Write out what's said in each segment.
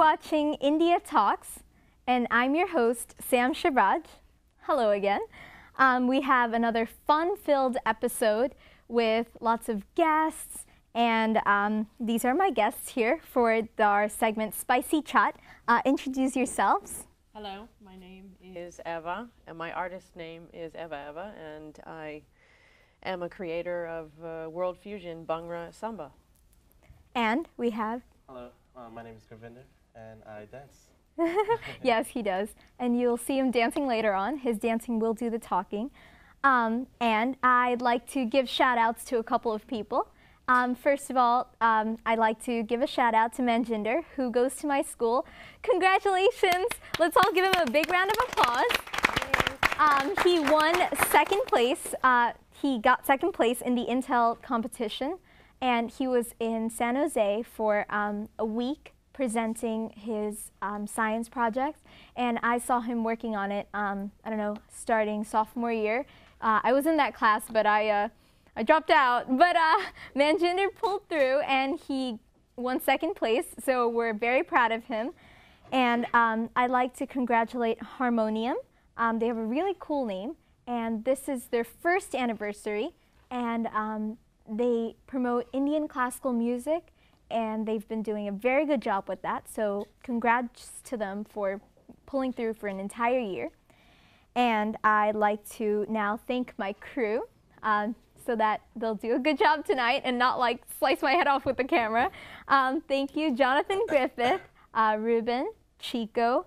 watching India Talks, and I'm your host, Sam Shivraj. Hello again. We have another fun-filled episode with lots of guests, and these are my guests here for our segment Spicy Chat. Introduce yourselves. Hello, my name is Eva, and my artist name is Eva, and I am a creator of World Fusion Bhangra Samba. And we have... Hello, my name is Gurvinder, and I dance. Yes, he does. And you'll see him dancing later on. His dancing will do the talking. And I'd like to give shout-outs to a couple of people. First of all, I'd like to give a shout-out to Manjinder, who goes to my school. Congratulations! Let's all give him a big round of applause. He won second place. He got second place in the Intel competition. And he was in San Jose for a week presenting his science project. And I saw him working on it, I don't know, starting sophomore year. I was in that class, but I dropped out. But Manjinder pulled through, and he won second place. So we're very proud of him. And I'd like to congratulate Harmonium. They have a really cool name. And this is their first anniversary. And they promote Indian classical music, and they've been doing a very good job with that. So congrats to them for pulling through for an entire year. And I'd like to now thank my crew so that they'll do a good job tonight and not like slice my head off with the camera. Thank you, Jonathan Griffith, Ruben, Chico,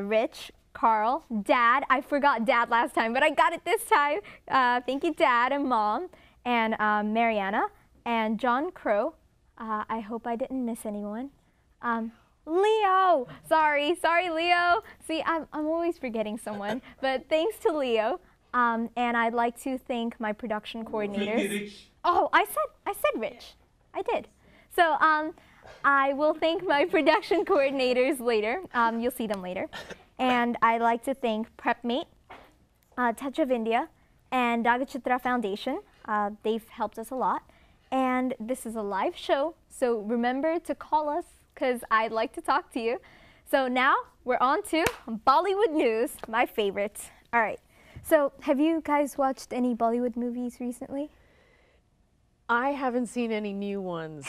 Rich, Carl, Dad. I forgot Dad last time, but I got it this time. Thank you, Dad and Mom. And Mariana, and John Crow. I hope I didn't miss anyone. Leo! Sorry, Leo. See, I'm always forgetting someone, but thanks to Leo. And I'd like to thank my production coordinators. Oh, I said Rich. I did. So I will thank my production coordinators later. You'll see them later. And I'd like to thank PrepMate, Touch of India, and Dagachitra Foundation. They've helped us a lot. And this is a live show, so remember to call us because I'd like to talk to you. So now we're on to Bollywood news, my favorite. All right. So have you guys watched any Bollywood movies recently? I haven't seen any new ones.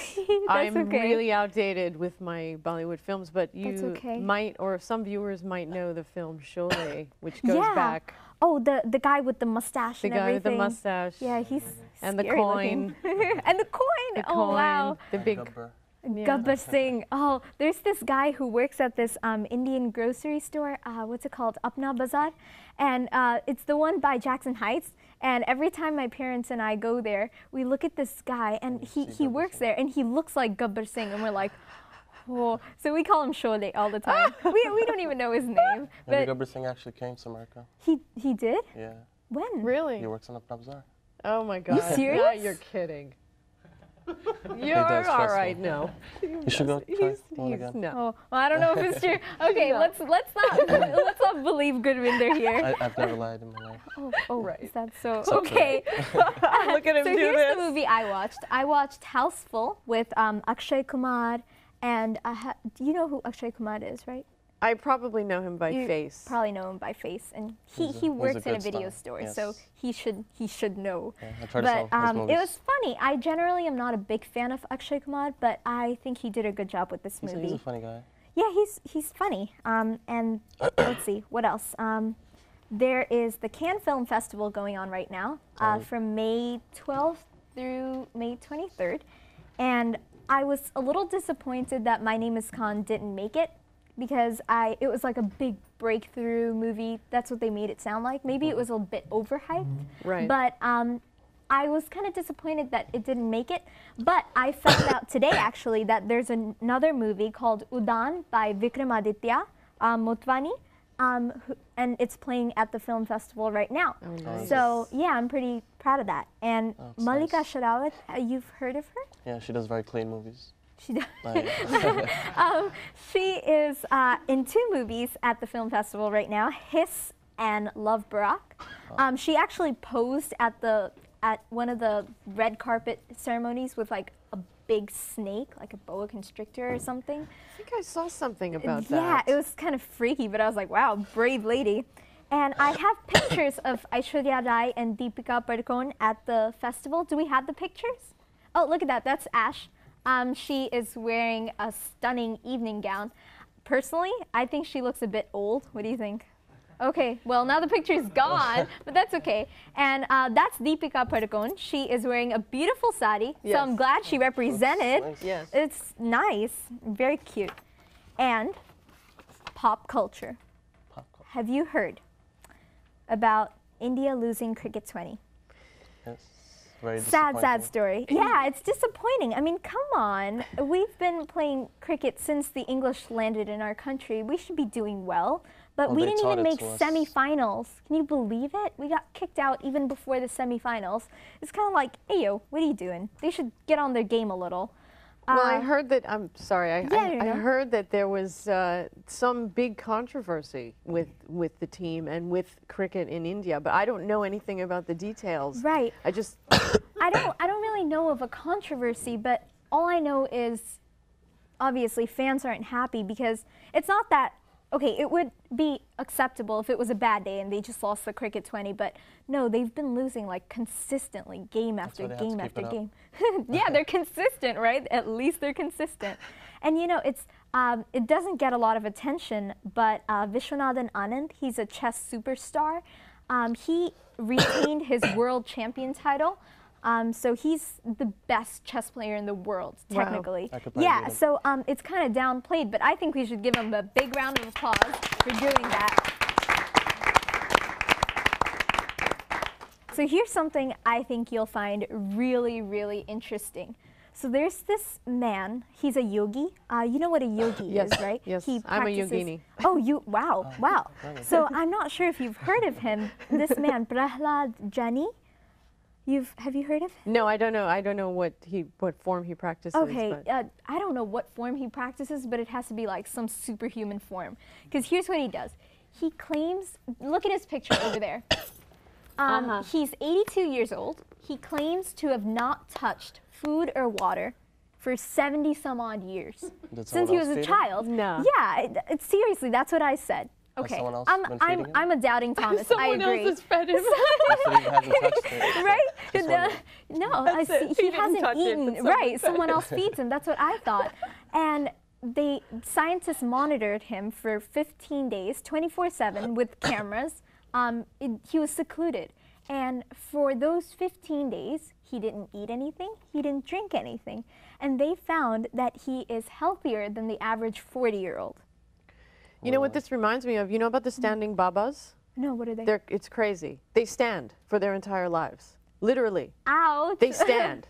I'm really outdated with my Bollywood films, but you okay. might, or some viewers might know the film Sholay, which goes back. Oh, the guy with the mustache and everything. The guy with the mustache. Yeah, he's and the coin. And the coin. The oh, coin. wow. The big. Gabbar Singh. Oh, there's this guy who works at this Indian grocery store. What's it called? Apna Bazaar. And it's the one by Jackson Heights. And every time my parents and I go there, we look at this guy, and he works there, and he looks like Gabbar Singh. And we're like, oh. So we call him Sholay all the time. we don't even know his name. Maybe Gabbar Singh actually came to America. He did? Yeah. When? Really? He works on Apna Bazaar. Oh my God. You serious? Yeah, you're kidding. You're all right now. You should go try one again. No. Oh, well, I don't know if it's true. Okay, let's not believe Gurvinder here. I've never lied in my life. Oh, right. Is that so? It's okay. Look at him so do here's this. the movie I watched. I watched Houseful with Akshay Kumar, and do you know who Akshay Kumar is, right? I probably know him by You face. Probably know him by face, and he He's a works in a good video star. store, Yes. so he should know. Yeah, I try to But sell his it movies. was funny. I generally am not a big fan of Akshay Kumar, but I think he did a good job with this movie. He's a funny guy. Yeah, he's funny. And let's see, what else? There is the Cannes Film Festival going on right now from May 12th through May 23rd. And I was a little disappointed that My Name is Khan didn't make it because it was like a big breakthrough movie. That's what they made it sound like. Maybe it was a bit overhyped. Right. But I was kind of disappointed that it didn't make it, but I found out today actually that there's another movie called Udaan by Vikramaditya Motwani, and it's playing at the film festival right now. Oh, nice. So yeah, I'm pretty proud of that. And That's Malika nice. Sherawat, you've heard of her? Yeah, she does very clean movies. She does. Like, She is in 2 movies at the film festival right now, Hiss and Love Barack. She actually posed at one of the red carpet ceremonies with like a big snake, like a boa constrictor or something. I think I saw something about Yeah, that. it was kind of freaky, but I was like, wow, brave lady. And I have pictures of Aishwarya Rai and Deepika Padukone at the festival. Do we have the pictures? Oh, look at that. That's Ash. She is wearing a stunning evening gown. Personally, I think she looks a bit old. What do you think? Okay, well, now the picture's gone, but that's okay. And that's Deepika Padukone. She is wearing a beautiful sari, so I'm glad she represented. Nice. Yes. It's nice, very cute. And pop culture. Popcorn. Have you heard about India losing Cricket 20? Yes. Very Sad disappointing. story. Yeah, it's disappointing. I mean, come on. We've been playing cricket since the English landed in our country. We should be doing well, but Well, we they didn't taught even it make to us. semifinals. Can you believe it? We got kicked out even before the semifinals. It's kind of like, hey, yo, what are you doing? They should get on their game a little. Well, I heard that. I'm sorry. I Yeah. heard that there was some big controversy with the team and with cricket in India, but I don't know anything about the details. Right. I just. I don't really know of a controversy, but all I know is obviously fans aren't happy because it's not that, okay, it would be acceptable if it was a bad day and they just lost the Cricket 20, but no, they've been losing like consistently game after why they have to game keep after it up. game. Yeah, they're consistent, right? At least they're consistent. And you know, it doesn't get a lot of attention, but Vishwanathan Anand, he's a chess superstar. He retained his world champion title. So he's the best chess player in the world, Wow. technically. I could probably Yeah, beat him. so it's kind of downplayed, but I think we should give him a big round of applause for doing that. So here's something I think you'll find really, really interesting. So there's this man, he's a yogi. You know what a yogi Yes, is, right? yes, He I'm a practices- yogini. Oh, wow. really? So I'm not sure if you've heard of him. This man, Prahlad Jani. Have you heard of him? No, I don't know. I don't know what form he practices. Okay, but- I don't know what form he practices, but it has to be like some superhuman form. Because here's what he does. He claims, look at his picture over there. He's 82 years old. He claims to have not touched food or water for 70 some odd years. Did Since someone he else was a feed him? child. No. Yeah, seriously, that's what I said. Has Okay, someone else been feeding him? I'm a doubting Thomas. I Someone agree. else has fed him. You said he hasn't touched it. Right? Just wondering. No, I That's it. see. He He didn't hasn't touch it, eaten. but someone Right, fed someone him. else feeds him. That's what I thought. And scientists monitored him for 15 days, 24/7, with cameras. He was secluded. And for those 15 days, he didn't eat anything, he didn't drink anything. And they found that he is healthier than the average 40-year-old. You know what this reminds me of? You know about the standing babas? No, what are they? It's crazy. They stand for their entire lives, literally. Ouch. They stand,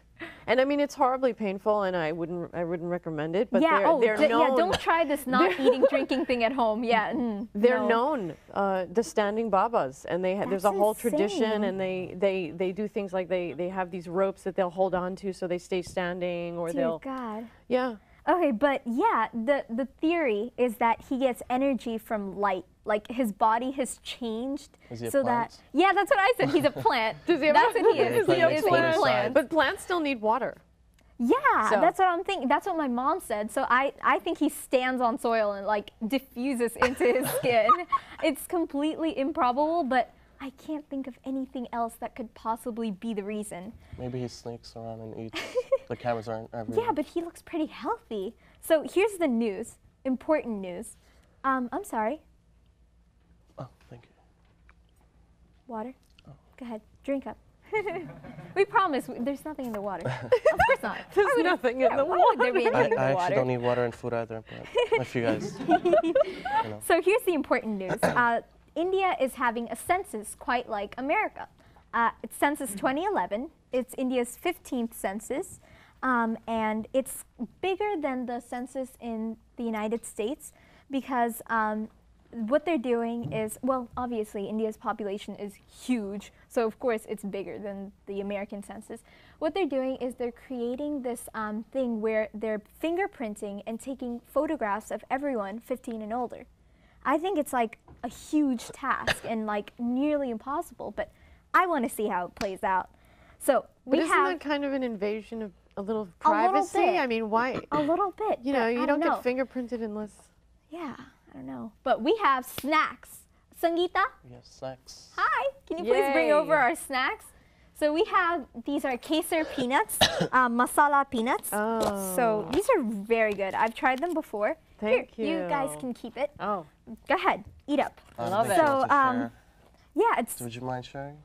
and I mean it's horribly painful, and I wouldn't recommend it. But yeah, they're known. yeah, don't try this not eating, drinking thing at home. Yeah, They're no. known, the standing babas, and there's a That's whole insane. tradition, and they do things like they have these ropes that they'll hold on to so they stay standing, or Dear they'll God. yeah. Okay, but yeah, the theory is that he gets energy from light. Like his body has changed Is he a so plant? that yeah, that's what I said. He's a plant. Does he have That's a- what he Yeah, is. he He plays is like a foot plant. aside. But plants still need water. Yeah, So- that's what I'm thinking. That's what my mom said. So I think he stands on soil and like diffuses into his skin. It's completely improbable, but I can't think of anything else that could possibly be the reason. Maybe he sneaks around and eats. The cameras aren't everywhere. Yeah, but he looks pretty healthy. So here's the news, important news. I'm sorry, Oh, thank you. water? Oh. Go ahead, drink up. We promise, there's nothing in the water. Of course not. There's Why would- nothing yeah, in the why would there be water. anything in the I water? actually don't need water and food either, but if you guys, So here's the important news. India is having a census quite like America. It's Census 2011. It's India's 15th census, and it's bigger than the census in the United States because what they're doing is, well, obviously India's population is huge, so of course it's bigger than the American census. What they're doing is they're creating this thing where they're fingerprinting and taking photographs of everyone 15 and older. I think it's like a huge task and like nearly impossible, but I want to see how it plays out. So But we isn't have, that kind of an invasion A little A little privacy? bit. I mean, why? A little bit. You know, but you I don't know. get fingerprinted unless. Yeah, I don't know. But we have snacks. Sangeeta, Yes, snacks. hi. Can you please bring Yay. over our snacks? So we have, these are Kesar peanuts, masala peanuts. Oh. So these are very good. I've tried them before. Thank Here, you guys you. can keep it. Oh. Go ahead, eat up. Love Make it. sure So, to share. Yeah, it's Would you mind sharing?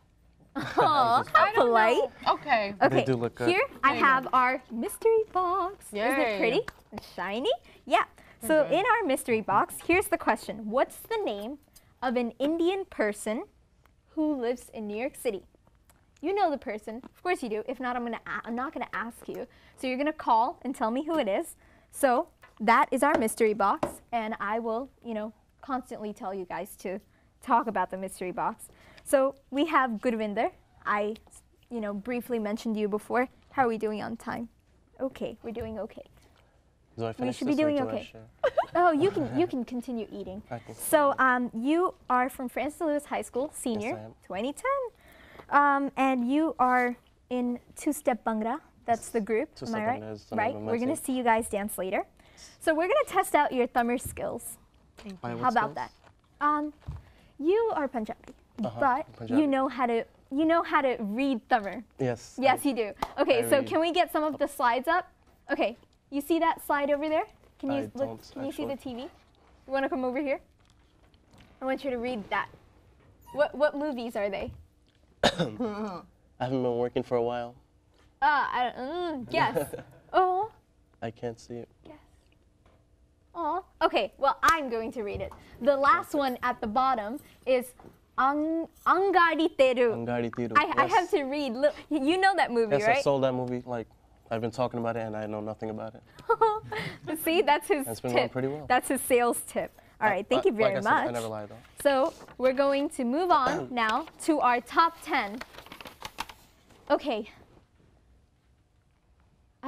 how polite. Okay. Okay, do look good. here I have our mystery box. Isn't it Yay. pretty and shiny? Yeah. So in our mystery box, here's the question. What's the name of an Indian person who lives in New York City? You know the person. Of course you do. If not, I'm not going to ask you. So you're going to call and tell me who it is. So that is our mystery box, and I will, constantly tell you guys to talk about the mystery box. So we have Gurvinder. I, briefly mentioned you before. How are we doing on time? Okay, we're doing okay. Do I finish should be this or doing do I okay. share? Oh, you can continue eating. Okay. So you are from Francis Lewis High School, senior, I am. 2010, and you are in Two Step Bhangra. That's the group. Two Am Step I right? Bhangra is the name Right. of my We're gonna team. see you guys dance later. So we're gonna test out your Tamil skills. By what How about skills? that? You are Punjabi, but Punjabi. you know how to read Tamil. Yes. Yes, you do. Okay, I so read. can we get some of the slides up? Okay, you see that slide over there? Can you I don't, Can you see the actually. TV? You want to come over here? I want you to read that. What movies are they? I haven't been working for a while. Guess. Oh, I can't see it. guess. Oh. Okay, well I'm going to read it. The last one at the bottom is Angadi Teru. Angadi Tiru. I have to read. You know that movie, Yes, I right? sold that movie. Like, I've been talking about it and I know nothing about it. See, that's his It's been tip. going pretty well. That's his sales tip. All right, thank you very like I said, much. I never lie though. So we're going to move on now to our top 10. Okay.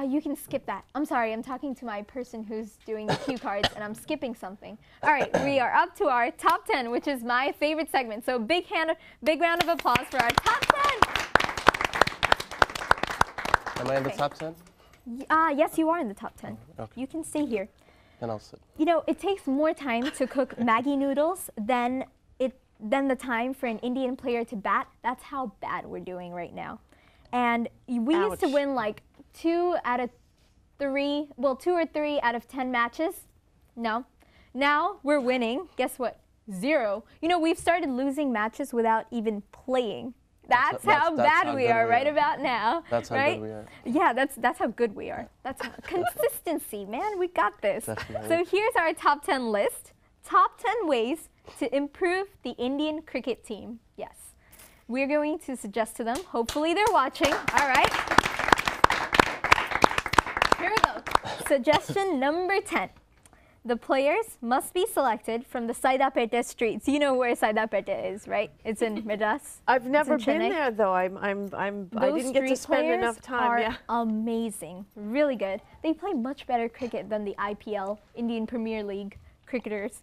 You can skip that. I'm sorry, I'm talking to my person who's doing the cue cards and I'm skipping something. All right, we are up to our top 10, which is my favorite segment. So big round of applause for our top 10. Am I in the Okay. top 10? Yes, you are in the top 10. Okay. You can stay here. Then I'll sit. It takes more time to cook Maggi noodles than the time for an Indian player to bat. That's how bad we're doing right now. And we used to Ouch. win like 2 or 3 out of 10 matches. No. Now we're winning. Guess what? 0. We've started losing matches without even playing. That's how bad we are right about now. That's how right? good we are. Yeah, that's how good we are. That's consistency, man. We got this. Definitely. So here's our top 10 list. Top 10 ways to improve the Indian cricket team. Yes. We're going to suggest to them. Hopefully they're watching. All right. Here we go. Suggestion number 10. The players must be selected from the Saidapeta streets. You know where Saidapeta is, right? It's in Madras. I've never in been Chennai. there though. I Those didn't get to street spend players enough time. are Yeah. amazing, really good. They play much better cricket than the IPL, Indian Premier League cricketers.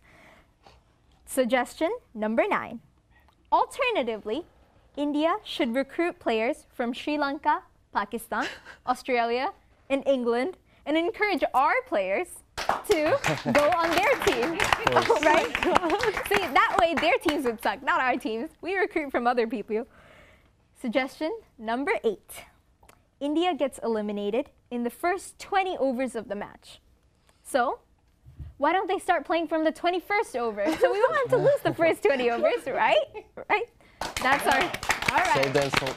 Suggestion number 9. Alternatively, India should recruit players from Sri Lanka, Pakistan, Australia, and England, and encourage our players to go on their team. Right? See, that way their teams would suck, not our teams. We recruit from other people. Suggestion number 8. India gets eliminated in the first 20 overs of the match. So, why don't they start playing from the 21st over? So we want them to lose the first 20 overs, right? Right? That's our, all right. So then, so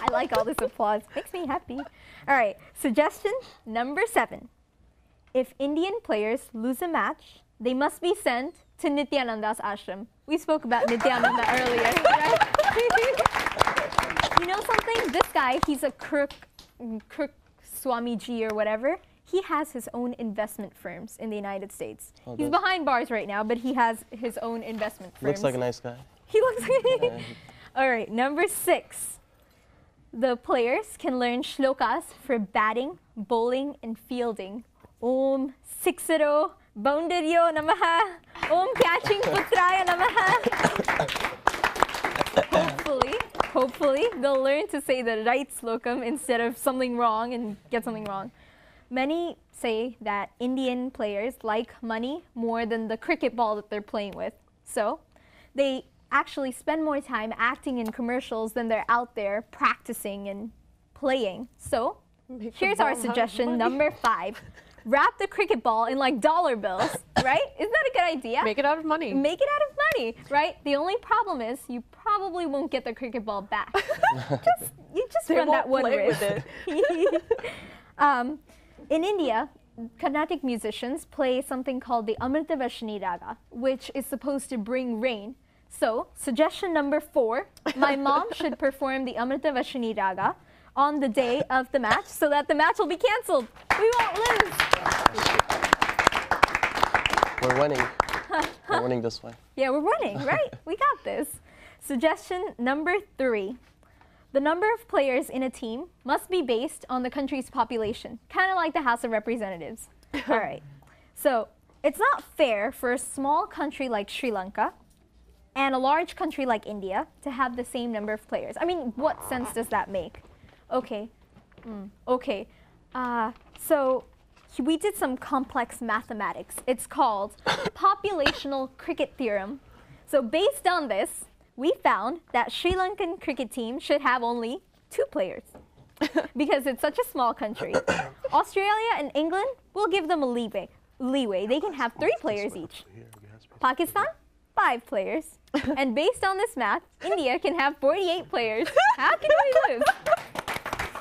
I like all this applause. Makes me happy. All right. Suggestion number 7. If Indian players lose a match, they must be sent to Nityananda's ashram. We spoke about Nityananda earlier, right? You know something? This guy, he's a crook Swamiji or whatever. He has his own investment firms in the United States. Oh, He's does- behind bars right now, but he has his own investment firms. looks like a nice guy. He looks like. Yeah. All right, number 6. The players can learn shlokas for batting, bowling, and fielding. Om Siksaro Boundaryo Namaha. Om Catching Putraya Namaha. Hopefully, they'll learn to say the right slokam instead of something wrong and get something wrong. Many say that Indian players like money more than the cricket ball that they're playing with. So they actually spend more time acting in commercials than they're out there practicing and playing. So here's our suggestion, number 5. Wrap the cricket ball in like dollar bills, right? Isn't that a good idea? Make it out of money. Make it out of money, right? The only problem is you probably won't get the cricket ball back. You just run that one risk. With it. In India, Carnatic musicians play something called the Amrita Varshini Raga, which is supposed to bring rain. So, suggestion number 4, my mom should perform the Amrita Varshini Raga on the day of the match so that the match will be cancelled. We won't lose. We're winning. We're winning this way. Yeah, we're winning, right? We got this. Suggestion number 3. The number of players in a team must be based on the country's population, kind of like the House of Representatives. All right. So it's not fair for a small country like Sri Lanka and a large country like India to have the same number of players. I mean, what sense does that make? Okay. Okay. So we did some complex mathematics. It's called populational cricket theorem. So based on this, we found that Sri Lankan cricket team should have only 2 players because it's such a small country. Australia and England will give them a leeway. They can have 3 players each. Pakistan, 5 players. And based on this math, India can have 48 players. How can we lose?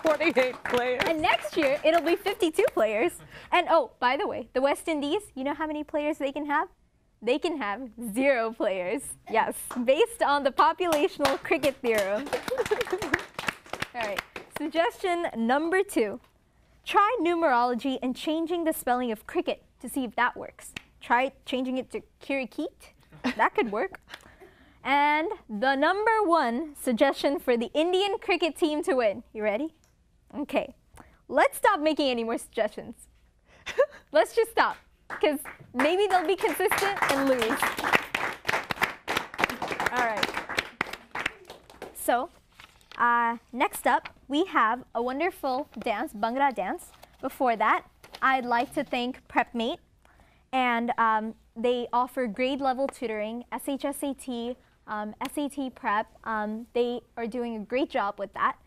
48 players. And next year, it'll be 52 players. And oh, by the way, the West Indies, you know how many players they can have? They can have 0 players. Yes, based on the populational cricket theorem. All right, suggestion number 2. Try numerology and changing the spelling of cricket to see if that works. Try changing it to kirikit. That could work. And the number 1 suggestion for the Indian cricket team to win. You ready? Okay, let's stop making any more suggestions. Let's just stop. Because maybe they'll be consistent and lose. All right. So, next up, we have a wonderful dance, Bhangra dance. Before that, I'd like to thank PrepMate. And they offer grade level tutoring, SHSAT, SAT prep. They are doing a great job with that.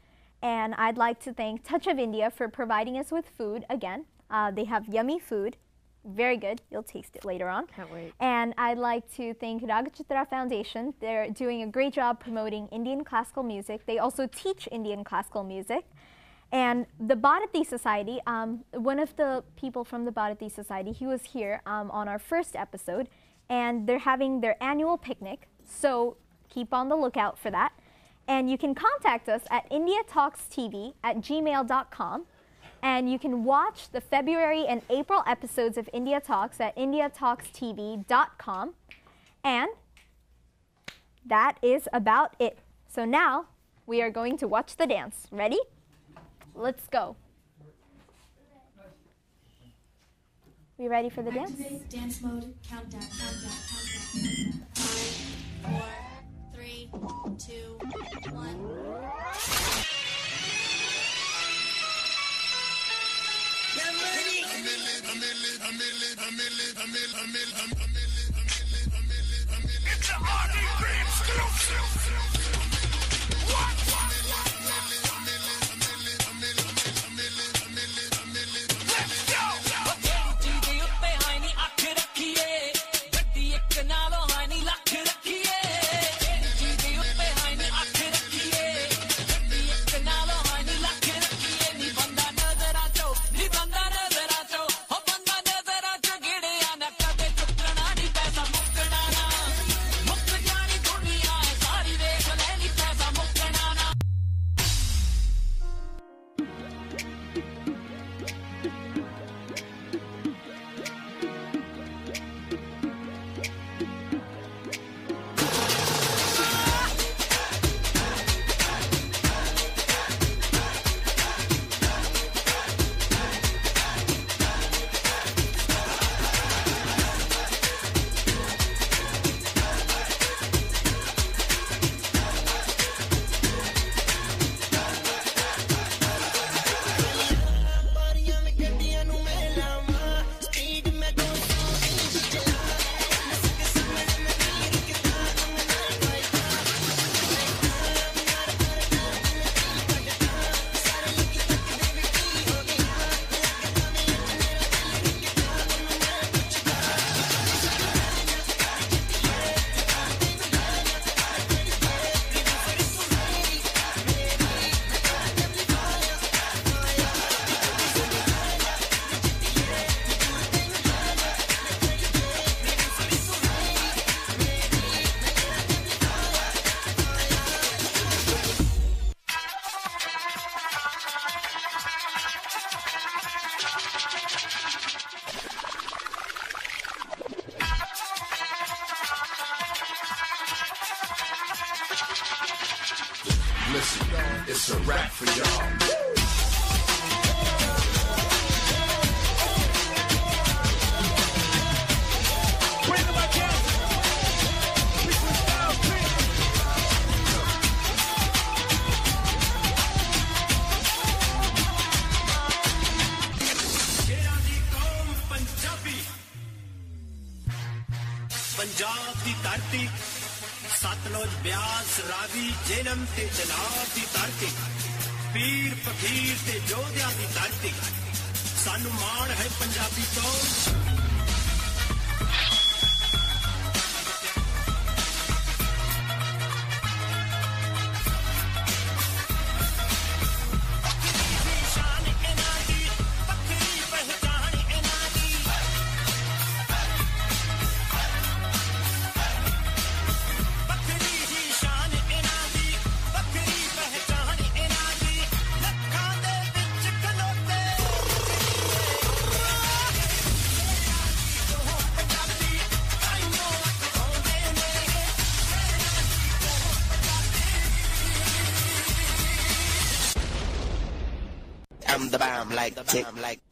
And I'd like to thank Touch of India for providing us with food again. They have yummy food. Very good. You'll taste it later on. Can't wait. And I'd like to thank Ragachitra Foundation. They're doing a great job promoting Indian classical music. They also teach Indian classical music. And the Bharati Society, one of the people from the Bharati Society, he was here on our first episode, and they're having their annual picnic. So keep on the lookout for that. And you can contact us at indiatalkstv@gmail.com. And you can watch the February and April episodes of India Talks at indiatalkstv.com. And that is about it. So now we are going to watch the dance. Ready? Let's go. We ready for the dance? Activate dance mode. Countdown, countdown, countdown. 5, 4, 3, 2, 1. It's an RDB exclusive. What? Let's go. Listen, it's a rap for y'all. Punjab दी धरती सतलुज ब्यास रावी जेलम ते जनाब दी धरती पीर फकीर ते जोधिया दी धरती सानू माण है पंजाबी कौम I'm the bomb like tick,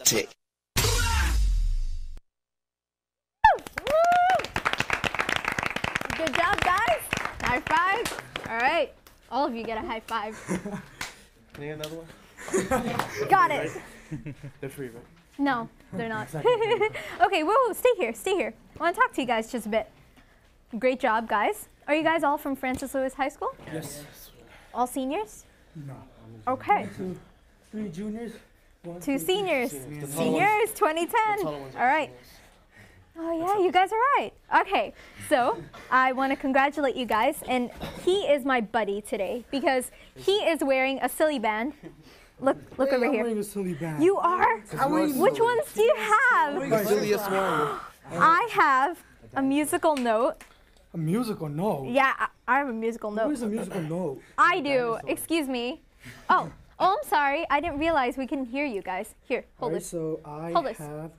tick. Good job, guys. High five. All right. All of you get a high five. Can you get another one? Got it. They're free, right? No, they're not. Okay, whoa, stay here, stay here. I want to talk to you guys just a bit. Great job, guys. Are you guys all from Francis Lewis High School? Yes. All seniors? No. Okay. 3 juniors. 2 seniors. Seniors. Seniors, 2010. All right. Oh yeah, you guys are right. Okay, so I want to congratulate you guys, and he is my buddy today because he is wearing a silly band. Look over I'm here. wearing a silly band. You are? Which ones do you have? The silliest one. I have a musical note. A musical? No. Yeah, I have a musical What note. is a musical note? I do. Excuse me. Oh, I'm sorry. I didn't realize we couldn't hear you guys. Here, hold Alright, this. so I Hold this. have.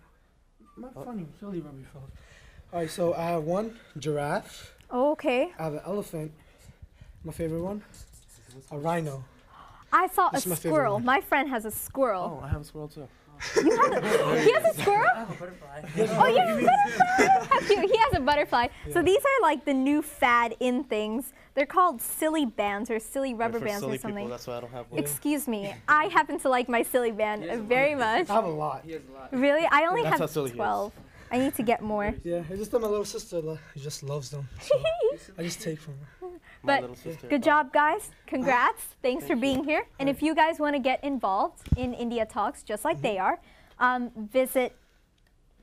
Not funny, silly rubby fellas. Alright, so I have one giraffe. Okay. I have an elephant. My favorite one. A rhino. I saw This a is my favorite squirrel. one. My friend has a squirrel. Oh, I have a squirrel too. He has a squirrel? Oh, you have a butterfly? How cute. He has a butterfly. So these are like the new fad in things. They're called silly bands or silly rubber For bands silly or something. people, that's why I don't have one. Excuse me. I happen to like my silly band very much. I have a lot. Really? I only That's how have silly he is. 12. I need to get more. Yeah, it's just that my little sister just loves them. So I just take from her. My But little sister. good job, guys. Congrats. Thanks for being here. And if you guys want to get involved in India Talks just like they are, visit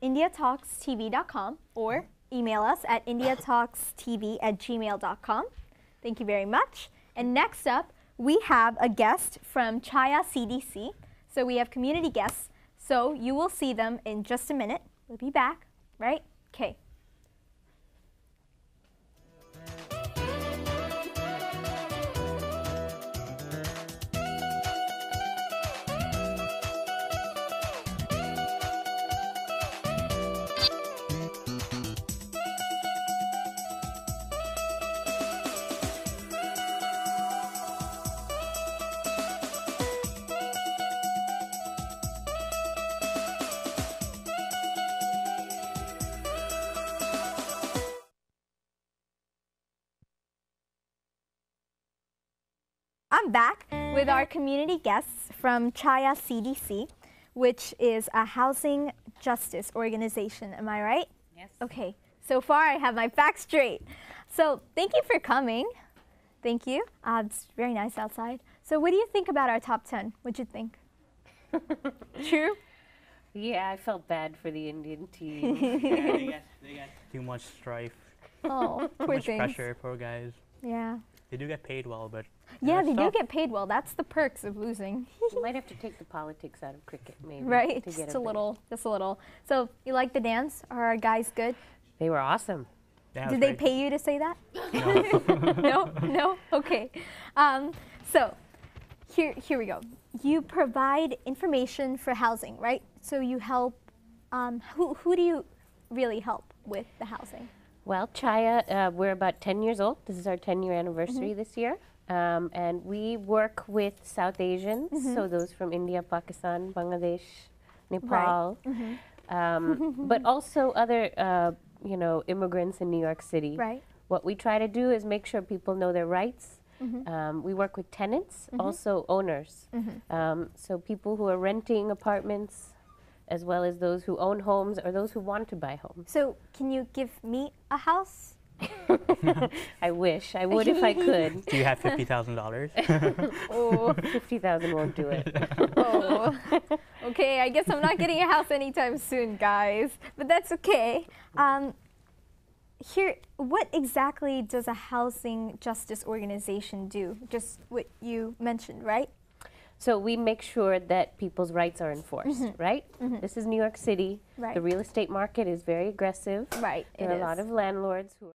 indiatalkstv.com or email us at indiatalkstv@gmail.com. Thank you very much. And next up, we have a guest from Chaya CDC. So we have community guests. So you will see them in just a minute. We'll be back, right? Okay. I'm back with our community guests from Chaya CDC, which is a housing justice organization. Am I right? Yes. Okay. So far, I have my facts straight. So thank you for coming. Thank you. It's very nice outside. So what do you think about our top 10? What'd you think? True? Yeah, I felt bad for the Indian team. They got too much strife, Oh, too poor much things. pressure, poor guys. Yeah. They do get paid well, but Yeah, it's they do tough. get paid well. That's the perks of losing. You might have to take the politics out of cricket, maybe. Right? To get Just a bit. little. Just a little. So you like the dance? Are our guys good? They were awesome. Yeah, it Did was they great. pay you to say that? No. No? No? Okay. So here we go. You provide information for housing, right? So you help, who do you really help with the housing? Well, Chaya, we're about 10 years old. This is our 10-year anniversary this year. And we work with South Asians, so those from India, Pakistan, Bangladesh, Nepal, but also other, immigrants in New York City. Right. What we try to do is make sure people know their rights. We work with tenants, also owners. So people who are renting apartments, as well as those who own homes or those who want to buy homes. So can you give me a house? I wish. I would if I could. Do you have $50,000? Oh, 50,000 won't do it. Oh. Okay, I guess I'm not getting a house anytime soon, guys. But that's okay. Here, what exactly does a housing justice organization do? Just what you mentioned, right? So we make sure that people's rights are enforced, right? This is New York City. Right. The real estate market is very aggressive. Right, There are a lot of landlords who